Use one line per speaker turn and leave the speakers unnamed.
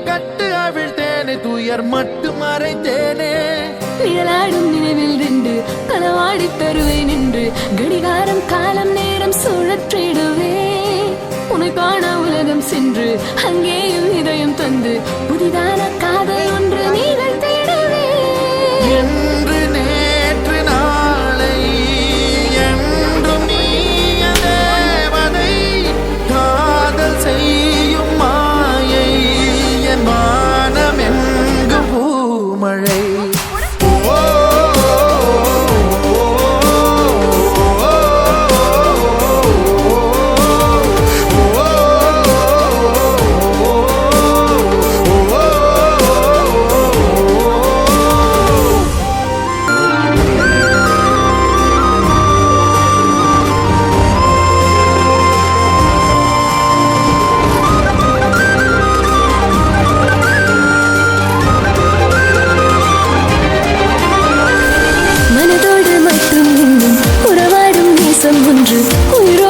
கட்டு அவிழ்த்தேனே துயர் மட்டும் மறைந்தேனே
நிழலாடும் நினைவில் நின்று களவாடி தருவேன் என்று கடிகாரம் காலம் நேரம் சுழற்றிடுவே உன்னை காண உலகம் சென்று அங்கேயும் இதயம் தந்து புதிதான காதல் ஒன்று நீங்கள் தேடவே
என்று நேற்று நாளை என்றும் நீ தேவதை காதல் செய்யும் மாயை என் வானம் எங்கும் பூமழை
மனதோடு மட்டும் இன்னும் உறவாடும் நேசம் ஒன்று உயிரோ